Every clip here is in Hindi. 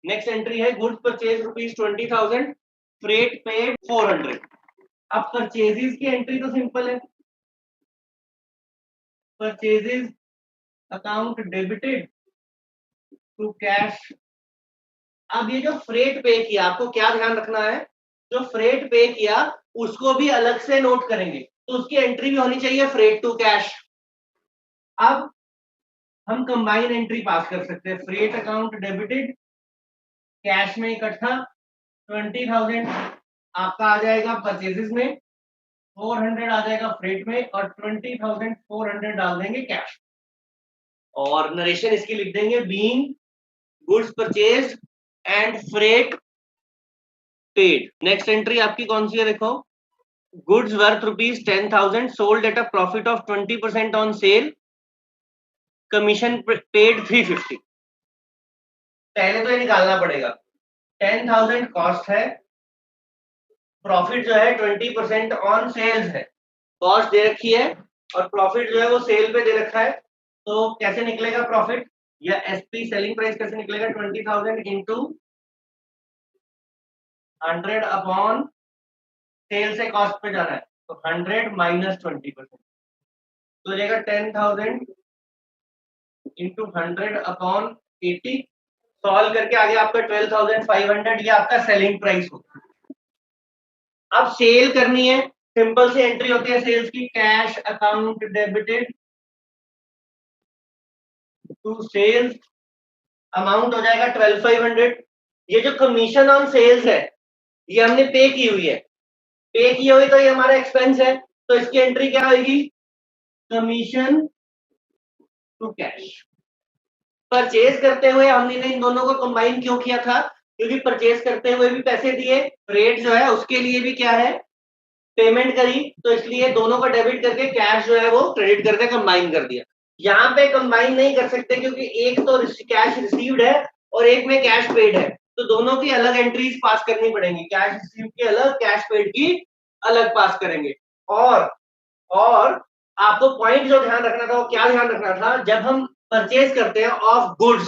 नेक्स्ट एंट्री है गुड्स परचेज ₹20,000, फ्रेट पेड 400। अब परचेजेस की एंट्री तो सिंपल है, purchases account debited to cash. अब ये जो फ्रेट पे किया, आपको क्या ध्यान रखना है, जो फ्रेट पे किया उसको भी अलग से नोट करेंगे, तो उसकी एंट्री भी होनी चाहिए फ्रेट टू कैश। अब हम कंबाइन एंट्री पास कर सकते हैं, फ्रेट अकाउंट डेबिटेड कैश में इकट्ठा 20,000 आपका आ जाएगा परचेजेस में, 400 आ जाएगा फ्रेट में, और 20,400 डाल देंगे कैश, और नरेशन इसकी लिख देंगे being goods purchase and freight paid. Next entry आपकी कौन सी है, देखो, goods worth ₹10,000 sold at a profit of 20% on sale, commission paid 350। पहले तो ये निकालना पड़ेगा, 10,000 कॉस्ट है, प्रॉफिट जो है 20% ऑन सेल्स है, कॉस्ट दे रखी है और प्रॉफिट जो है वो सेल पे दे रखा है, तो कैसे निकलेगा प्रॉफिट या एसपी सेलिंग प्राइस कैसे निकलेगा, 20,000 इंटू 100 अपॉन सेल से कॉस्ट पे जाना है, तो 100 माइनस 20%, तो जाएगा 10,000 इंटू 100 अपॉन 80। सॉल्व करके आगे आपका 12,500 ये आपका सेलिंग प्राइस होगा। अब सेल करनी है, सिंपल सी एंट्री होती है सेल्स की, cash account debited to sales, amount हो जाएगा 12,500। ये जो कमीशन ऑन सेल्स है ये हमने पे की हुई है, पे की हुई तो ये हमारा एक्सपेंस है, तो इसकी एंट्री क्या होगी, कमीशन टू कैश। परचेज करते हुए हमने इन दोनों को कंबाइन क्यों किया था, क्योंकि परचेज करते हुए भी पैसे दिए, रेट जो है उसके लिए भी क्या है पेमेंट करी, तो इसलिए दोनों का डेबिट करके कैश जो है वो क्रेडिट करके कंबाइन कर दिया। यहाँ पे कंबाइन नहीं कर सकते क्योंकि एक तो कैश रिसीव्ड है और एक में कैश पेड है, तो दोनों की अलग एंट्रीज पास करनी पड़ेंगी, कैश रिसीव्ड की अलग, कैश पेड की अलग पास करेंगे। और आपको पॉइंट जो ध्यान रखना था वो क्या ध्यान रखना था, जब हम परचेज करते हैं ऑफ गुड्स,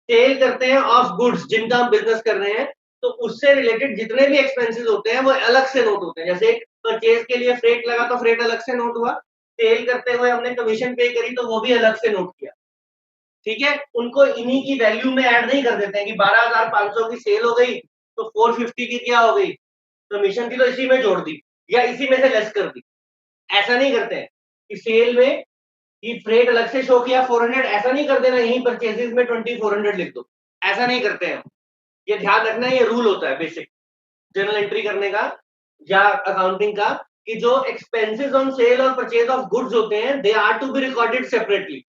सेल करते हैं ऑफ गुड्स जिनका हम बिजनेस कर रहे हैं, तो उससे रिलेटेड जितने भी एक्सपेंसेस होते हैं वो अलग से नोट होते हैं। जैसे परचेज के लिए फ्रेट लगा तो फ्रेट अलग से नोट हुआ, सेल करते हुए हमने कमीशन पे करी तो वो भी अलग से नोट किया, ठीक है। उनको इन्हीं की वैल्यू में ऐड नहीं कर देते हैं कि 12,500 की सेल हो गई तो 450 की क्या हो गई कमीशन थी तो इसी में जोड़ दी या इसी में से लेस कर दी, ऐसा नहीं करते हैं कि सेल में कि फ्रेट अलग से शो किया 400, ऐसा नहीं कर देना यही परचेजेस में 2400 लिख दो, ऐसा नहीं करते हैं। ये ध्यान रखना, ये रूल होता है बेसिक जर्नल एंट्री करने का या अकाउंटिंग का, कि जो एक्सपेंसेस ऑन सेल और परचेज ऑफ गुड्स होते हैं they are to be recorded separately,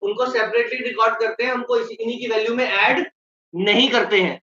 उनको सेपरेटली रिकॉर्ड करते हैं, उनको इन्हीं की वैल्यू में ऐड नहीं करते हैं।